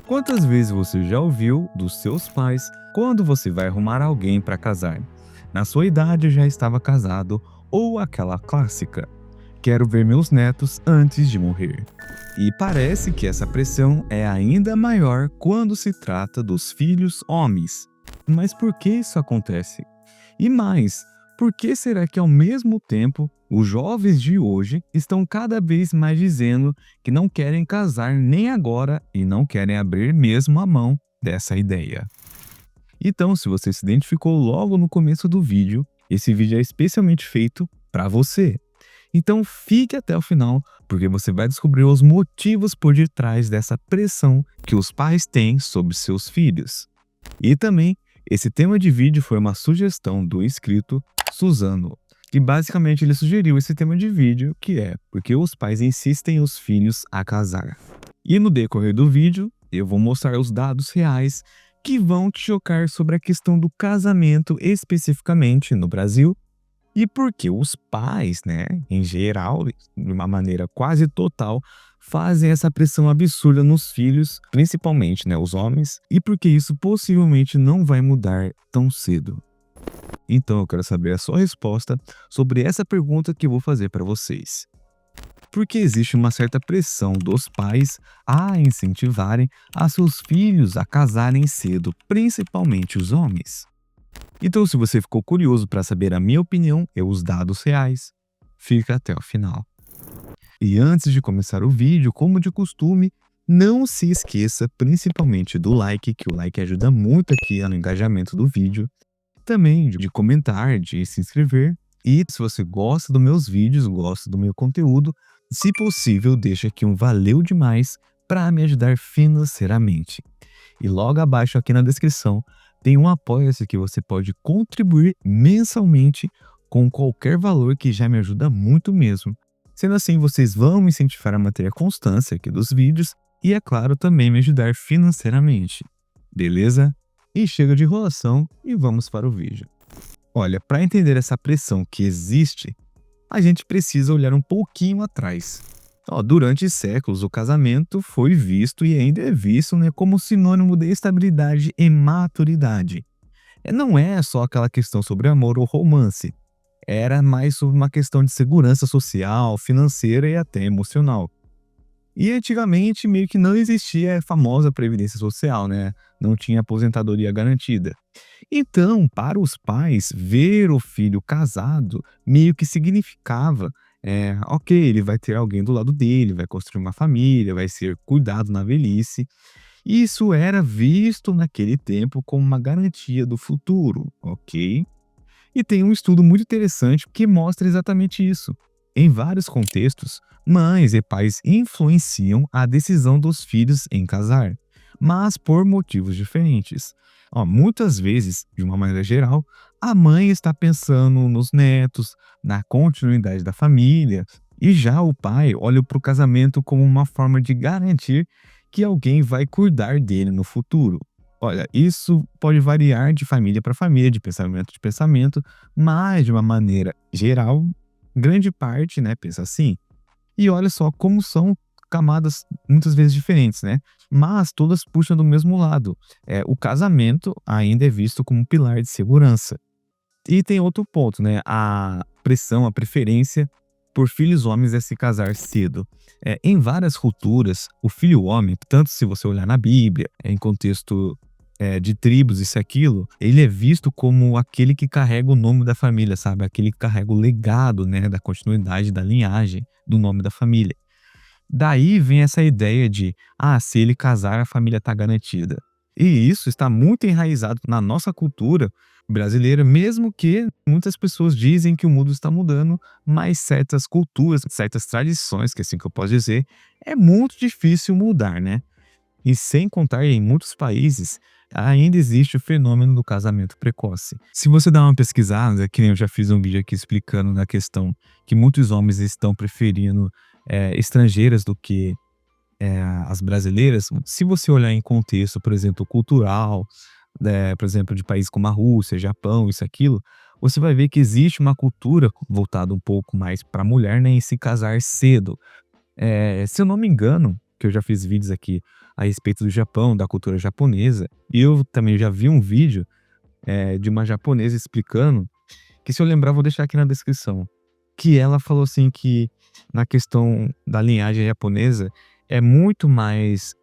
Quantas vezes você já ouviu dos seus pais quando você vai arrumar alguém para casar? Na sua idade já estava casado, ou aquela clássica: quero ver meus netos antes de morrer. E parece que essa pressão é ainda maior quando se trata dos filhos homens. Mas por que isso acontece? E mais, por que será que ao mesmo tempo os jovens de hoje estão cada vez mais dizendo que não querem casar nem agora e não querem abrir mesmo a mão dessa ideia? Então, se você se identificou logo no começo do vídeo, esse vídeo é especialmente feito para você. Então fique até o final, porque você vai descobrir os motivos por detrás dessa pressão que os pais têm sobre seus filhos. E também, esse tema de vídeo foi uma sugestão do inscrito Suzano, que basicamente ele sugeriu esse tema de vídeo, que é porque os pais insistem os filhos a casar. E no decorrer do vídeo, eu vou mostrar os dados reais que vão te chocar sobre a questão do casamento especificamente no Brasil e porque os pais, né, em geral, de uma maneira quase total, fazem essa pressão absurda nos filhos, principalmente, né, os homens, e porque isso possivelmente não vai mudar tão cedo. Então eu quero saber a sua resposta sobre essa pergunta que eu vou fazer para vocês. Por que existe uma certa pressão dos pais a incentivarem a seus filhos a casarem cedo, principalmente os homens? Então, se você ficou curioso para saber a minha opinião e os dados reais, fica até o final. E antes de começar o vídeo, como de costume, não se esqueça principalmente do like, que o like ajuda muito aqui no engajamento do vídeo. Também de comentar, de se inscrever. E se você gosta dos meus vídeos, gosta do meu conteúdo, se possível, deixa aqui um valeu demais para me ajudar financeiramente. E logo abaixo aqui na descrição tem um apoia-se que você pode contribuir mensalmente com qualquer valor, que já me ajuda muito mesmo. Sendo assim, vocês vão me incentivar a manter a constância aqui dos vídeos e, é claro, também me ajudar financeiramente. Beleza? E chega de enrolação e vamos para o vídeo. Olha, para entender essa pressão que existe, a gente precisa olhar um pouquinho atrás. Durante séculos, o casamento foi visto e ainda é visto, né, como sinônimo de estabilidade e maturidade. Não é só aquela questão sobre amor ou romance. Era mais sobre uma questão de segurança social, financeira e até emocional. E antigamente meio que não existia a famosa previdência social, né? Não tinha aposentadoria garantida. Então, para os pais, ver o filho casado meio que significava, ok, ele vai ter alguém do lado dele, vai construir uma família, vai ser cuidado na velhice. Isso era visto naquele tempo como uma garantia do futuro, ok? E tem um estudo muito interessante que mostra exatamente isso. Em vários contextos, mães e pais influenciam a decisão dos filhos em casar, mas por motivos diferentes. Muitas vezes, de uma maneira geral, a mãe está pensando nos netos, na continuidade da família, e já o pai olha para o casamento como uma forma de garantir que alguém vai cuidar dele no futuro. Olha, isso pode variar de família para família, de pensamento, mas de uma maneira geral, grande parte, né, pensa assim. E olha só como são camadas muitas vezes diferentes, né? Mas todas puxam do mesmo lado. O casamento ainda é visto como um pilar de segurança. E tem outro ponto, né? A pressão, a preferência por filhos homens é se casar cedo. Em várias culturas, o filho homem, tanto se você olhar na Bíblia, em contexto de tribos, isso e aquilo, ele é visto como aquele que carrega o nome da família, sabe? Aquele que carrega o legado, né, da continuidade da linhagem do nome da família. Daí vem essa ideia de, se ele casar, a família está garantida. E isso está muito enraizado na nossa cultura brasileira, mesmo que muitas pessoas dizem que o mundo está mudando, mas certas culturas, certas tradições, que é assim que eu posso dizer, é muito difícil mudar, né? E sem contar, em muitos países, ainda existe o fenômeno do casamento precoce. Se você dá uma pesquisada, que nem eu já fiz um vídeo aqui explicando na questão que muitos homens estão preferindo estrangeiras do que as brasileiras, se você olhar em contexto, por exemplo, cultural, por exemplo, de países como a Rússia, Japão, isso, aquilo, você vai ver que existe uma cultura voltada um pouco mais para a mulher, né, em se casar cedo. Se eu não me engano, que eu já fiz vídeos aqui, a respeito do Japão, da cultura japonesa. E eu também já vi um vídeo, de uma japonesa explicando, que se eu lembrar vou deixar aqui na descrição, que ela falou assim que na questão da linhagem japonesa é muito mais,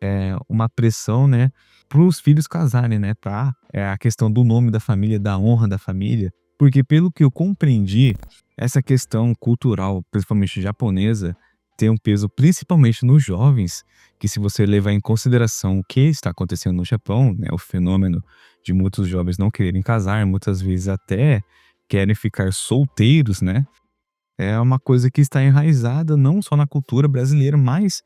uma pressão, né, para os filhos casarem, né, pra a questão do nome da família, da honra da família, porque pelo que eu compreendi, essa questão cultural, principalmente japonesa, tem um peso principalmente nos jovens, que se você levar em consideração o que está acontecendo no Japão, né, o fenômeno de muitos jovens não quererem casar, muitas vezes até querem ficar solteiros, né, é uma coisa que está enraizada não só na cultura brasileira, mas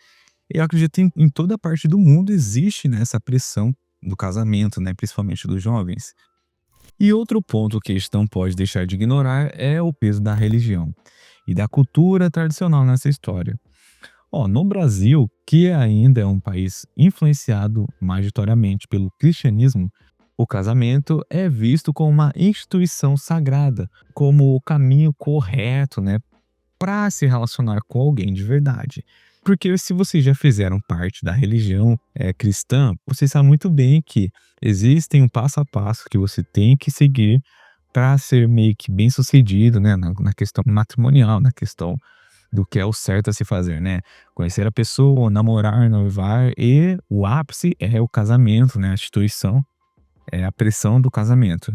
eu acredito em toda parte do mundo existe, né, essa pressão do casamento, né, principalmente dos jovens. E outro ponto que a gente não pode deixar de ignorar é o peso da religião e da cultura tradicional nessa história. Ó, no Brasil, que ainda é um país influenciado majoritariamente pelo cristianismo, o casamento é visto como uma instituição sagrada, como o caminho correto, né, para se relacionar com alguém de verdade. Porque se vocês já fizeram parte da religião cristã, vocês sabem muito bem que existem um passo a passo que você tem que seguir para ser meio que bem sucedido, né, na questão matrimonial, na questão do que é o certo a se fazer, né? Conhecer a pessoa, namorar, noivar e o ápice é o casamento, né? A instituição é a pressão do casamento.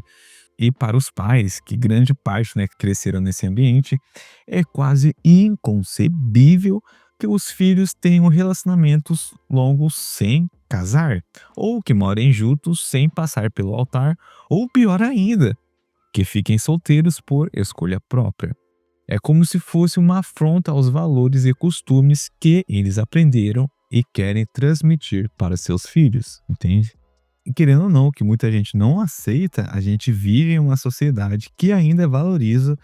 E para os pais, que grande parte, né, que cresceram nesse ambiente, é quase inconcebível que os filhos tenham relacionamentos longos sem casar, ou que morem juntos sem passar pelo altar, ou pior ainda, que fiquem solteiros por escolha própria. É como se fosse uma afronta aos valores e costumes que eles aprenderam e querem transmitir para seus filhos, entende? E querendo ou não, que muita gente não aceita, a gente vive em uma sociedade que ainda valoriza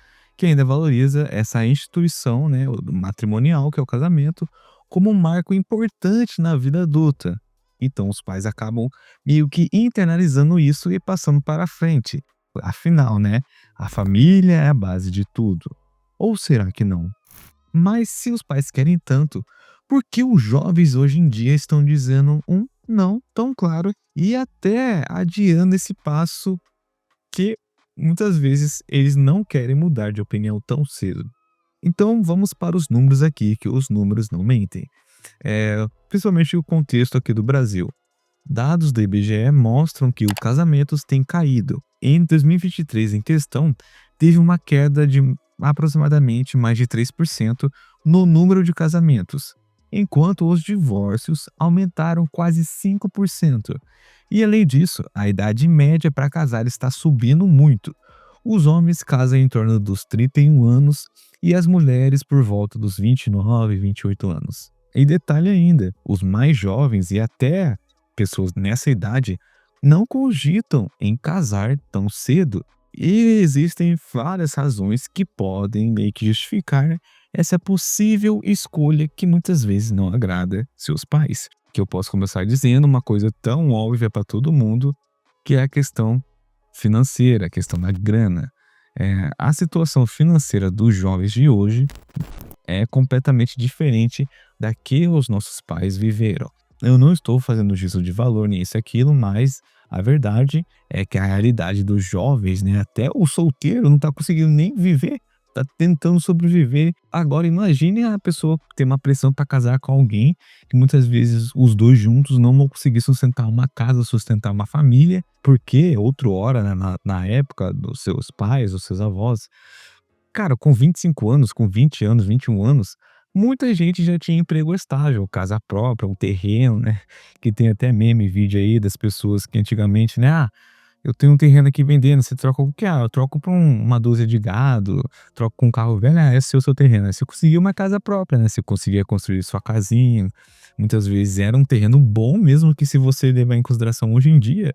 essa instituição, né, o matrimonial, que é o casamento, como um marco importante na vida adulta. Então os pais acabam meio que internalizando isso e passando para frente. Afinal, né, a família é a base de tudo. Ou será que não? Mas se os pais querem tanto, por que os jovens hoje em dia estão dizendo um não tão claro e até adiando esse passo que muitas vezes eles não querem mudar de opinião tão cedo? Então vamos para os números aqui, que os números não mentem. Principalmente o contexto aqui do Brasil. Dados do IBGE mostram que o casamentos tem caído. Em 2023, em questão, teve uma queda de aproximadamente mais de 3% no número de casamentos, enquanto os divórcios aumentaram quase 5%. E além disso, a idade média para casar está subindo muito. Os homens casam em torno dos 31 anos e as mulheres por volta dos 29, 28 anos. E detalhe ainda, os mais jovens e até pessoas nessa idade não cogitam em casar tão cedo. E existem várias razões que podem meio que justificar essa possível escolha que muitas vezes não agrada seus pais. Que eu posso começar dizendo uma coisa tão óbvia para todo mundo, que é a questão financeira, a questão da grana. A situação financeira dos jovens de hoje é completamente diferente da que os nossos pais viveram. Eu não estou fazendo juízo de valor nisso e aquilo, mas a verdade é que a realidade dos jovens, né, até o solteiro não está conseguindo nem viver, está tentando sobreviver. Agora imagine a pessoa ter uma pressão para casar com alguém que muitas vezes os dois juntos não vão conseguir sustentar uma casa, sustentar uma família, porque outrora, né, na época dos seus pais, dos seus avós, cara, com 25 anos, com 20 anos, 21 anos, muita gente já tinha emprego estável, casa própria, um terreno, né? Que tem até meme, vídeo aí das pessoas que antigamente, né? Ah, eu tenho um terreno aqui vendendo, você troca o quê? Ah, eu troco por uma dúzia de gado, troco com um carro velho, ah, esse é o seu terreno. Aí você conseguia uma casa própria, né? Você conseguia construir sua casinha. Muitas vezes era um terreno bom, mesmo que se você levar em consideração hoje em dia,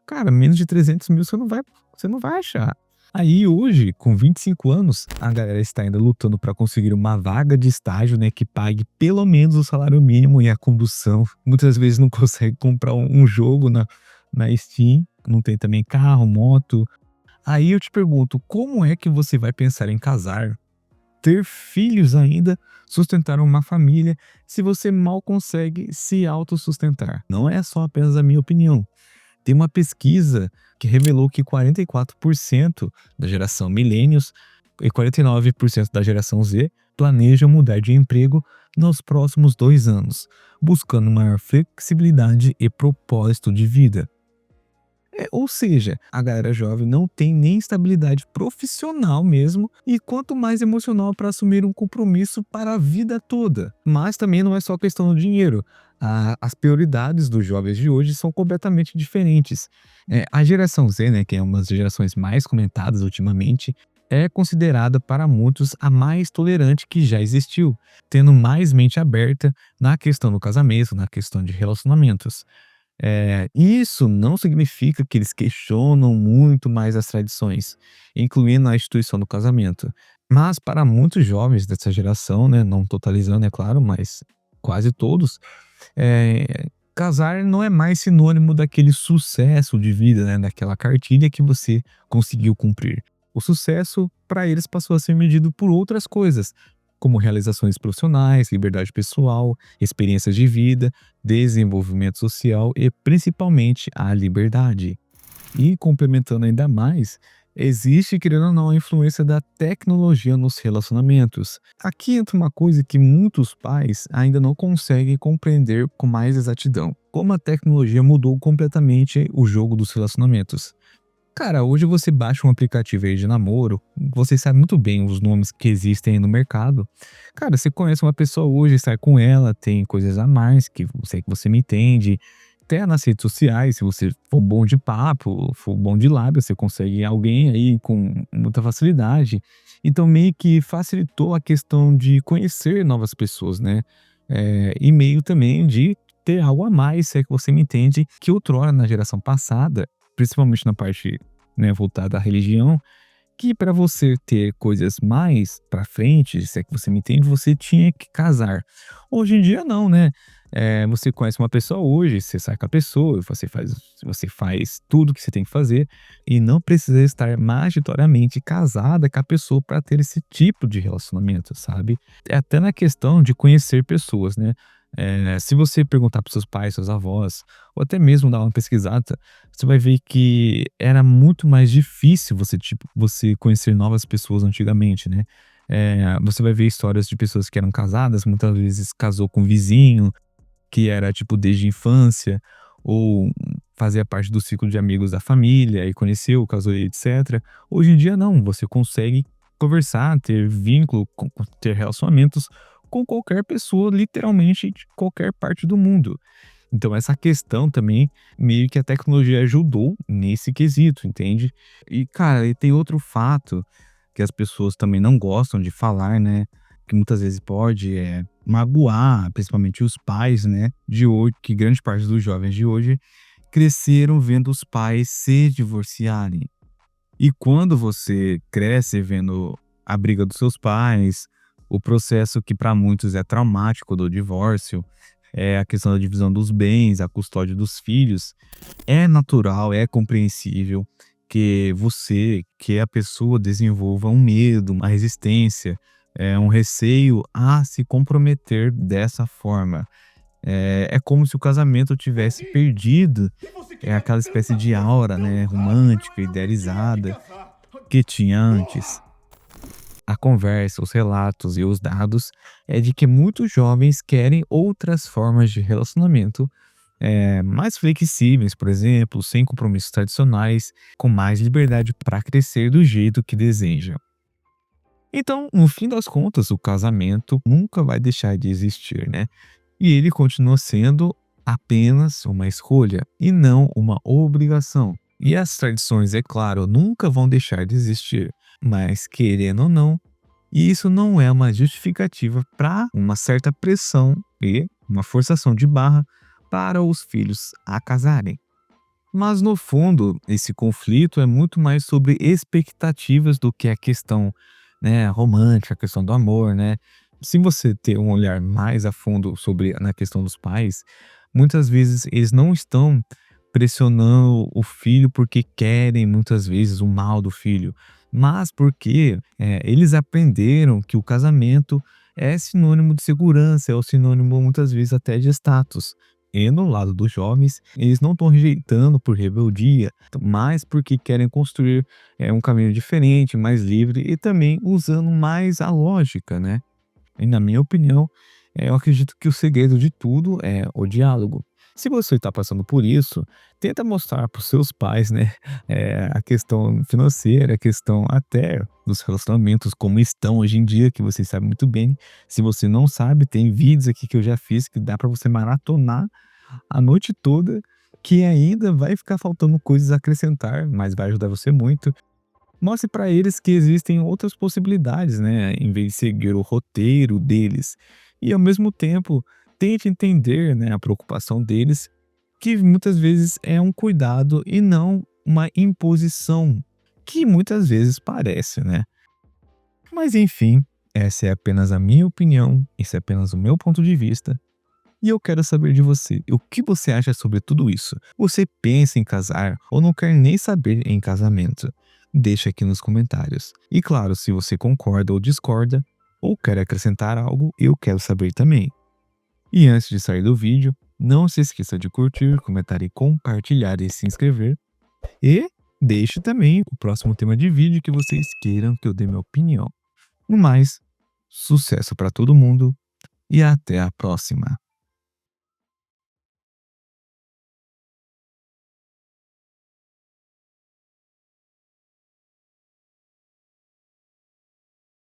cara, menos de 300 mil você não vai achar. Aí hoje, com 25 anos, a galera está ainda lutando para conseguir uma vaga de estágio, né, que pague pelo menos o salário mínimo e a condução. Muitas vezes não consegue comprar um jogo na Steam, não tem também carro, moto. Aí eu te pergunto, como é que você vai pensar em casar ter filhos ainda, sustentar uma família, se você mal consegue se autossustentar? Não é só apenas a minha opinião. Tem uma pesquisa que revelou que 44% da geração millennials e 49% da geração Z planejam mudar de emprego nos próximos 2 anos, buscando maior flexibilidade e propósito de vida. Ou seja, a galera jovem não tem nem estabilidade profissional mesmo, e quanto mais emocional para assumir um compromisso para a vida toda. Mas também não é só questão do dinheiro. As prioridades dos jovens de hoje são completamente diferentes. A geração Z, né, que é uma das gerações mais comentadas ultimamente, é considerada para muitos a mais tolerante que já existiu, tendo mais mente aberta na questão do casamento, na questão de relacionamentos. Isso não significa que eles questionam muito mais as tradições, incluindo a instituição do casamento. Mas para muitos jovens dessa geração, né, não totalizando, é claro, mas quase todos, casar não é mais sinônimo daquele sucesso de vida, né, daquela cartilha que você conseguiu cumprir. O sucesso, para eles, passou a ser medido por outras coisas, como realizações profissionais, liberdade pessoal, experiências de vida, desenvolvimento social e principalmente a liberdade. E complementando ainda mais, existe, querendo ou não, a influência da tecnologia nos relacionamentos. Aqui entra uma coisa que muitos pais ainda não conseguem compreender com mais exatidão: como a tecnologia mudou completamente o jogo dos relacionamentos. Cara, hoje você baixa um aplicativo aí de namoro, você sabe muito bem os nomes que existem aí no mercado. Cara, você conhece uma pessoa hoje, sai com ela, tem coisas a mais que você me entende. Até nas redes sociais, se você for bom de papo, for bom de lábio, você consegue alguém aí com muita facilidade. Então meio que facilitou a questão de conhecer novas pessoas, né? E meio também de ter algo a mais, se é que você me entende, que outrora na geração passada, principalmente na parte, né, voltada à religião, que para você ter coisas mais para frente, se é que você me entende, você tinha que casar. Hoje em dia não, né? Você conhece uma pessoa hoje, você sai com a pessoa, você faz tudo que você tem que fazer e não precisa estar magitoriamente casada com a pessoa para ter esse tipo de relacionamento, sabe? É até na questão de conhecer pessoas, né? Se você perguntar para seus pais, seus avós, ou até mesmo dar uma pesquisada, você vai ver que era muito mais difícil você conhecer novas pessoas antigamente, né? Você vai ver histórias de pessoas que eram casadas, muitas vezes casou com um vizinho, que era tipo desde a infância, ou fazia parte do ciclo de amigos da família e conheceu, casou e etc. Hoje em dia não, você consegue conversar, ter vínculo, ter relacionamentos com qualquer pessoa, literalmente de qualquer parte do mundo. Então essa questão também, meio que a tecnologia ajudou nesse quesito, entende? E cara, e tem outro fato que as pessoas também não gostam de falar, né, que muitas vezes pode, magoar, principalmente os pais, né, de hoje, que grande parte dos jovens de hoje cresceram vendo os pais se divorciarem. E quando você cresce vendo a briga dos seus pais, o processo que para muitos é traumático do divórcio, a questão da divisão dos bens, a custódia dos filhos, é natural, é compreensível que a pessoa desenvolva um medo, uma resistência, um receio a se comprometer dessa forma. É como se o casamento tivesse perdido aquela espécie de aura, né, romântica, idealizada que tinha antes. A conversa, os relatos e os dados é de que muitos jovens querem outras formas de relacionamento, mais flexíveis, por exemplo, sem compromissos tradicionais, com mais liberdade para crescer do jeito que desejam. Então, no fim das contas, o casamento nunca vai deixar de existir, né? E ele continua sendo apenas uma escolha e não uma obrigação. E as tradições, é claro, nunca vão deixar de existir, mas querendo ou não, isso não é uma justificativa para uma certa pressão e uma forçação de barra para os filhos a casarem. Mas no fundo, esse conflito é muito mais sobre expectativas do que a questão, né, romântica, a questão do amor, né? Se você ter um olhar mais a fundo sobre na questão dos pais, muitas vezes eles não estão pressionando o filho porque querem muitas vezes o mal do filho, mas porque eles aprenderam que o casamento é sinônimo de segurança, é o sinônimo muitas vezes até de status. E no lado dos jovens, eles não estão rejeitando por rebeldia, mas porque querem construir um caminho diferente, mais livre e também usando mais a lógica, né? E na minha opinião, eu acredito que o segredo de tudo é o diálogo. Se você está passando por isso, tenta mostrar para os seus pais, né, a questão financeira, a questão até dos relacionamentos, como estão hoje em dia, que vocês sabem muito bem. Se você não sabe, tem vídeos aqui que eu já fiz que dá para você maratonar a noite toda, que ainda vai ficar faltando coisas a acrescentar, mas vai ajudar você muito. Mostre para eles que existem outras possibilidades, né, em vez de seguir o roteiro deles. E ao mesmo tempo, tente entender, né, a preocupação deles, que muitas vezes é um cuidado e não uma imposição, que muitas vezes parece, né? Mas enfim, essa é apenas a minha opinião, esse é apenas o meu ponto de vista. E eu quero saber de você, o que você acha sobre tudo isso? Você pensa em casar ou não quer nem saber em casamento? Deixa aqui nos comentários. E claro, se você concorda ou discorda, ou quer acrescentar algo, eu quero saber também. E antes de sair do vídeo, não se esqueça de curtir, comentar e compartilhar e se inscrever. E deixe também o próximo tema de vídeo que vocês queiram que eu dê minha opinião. No mais, sucesso para todo mundo e até a próxima.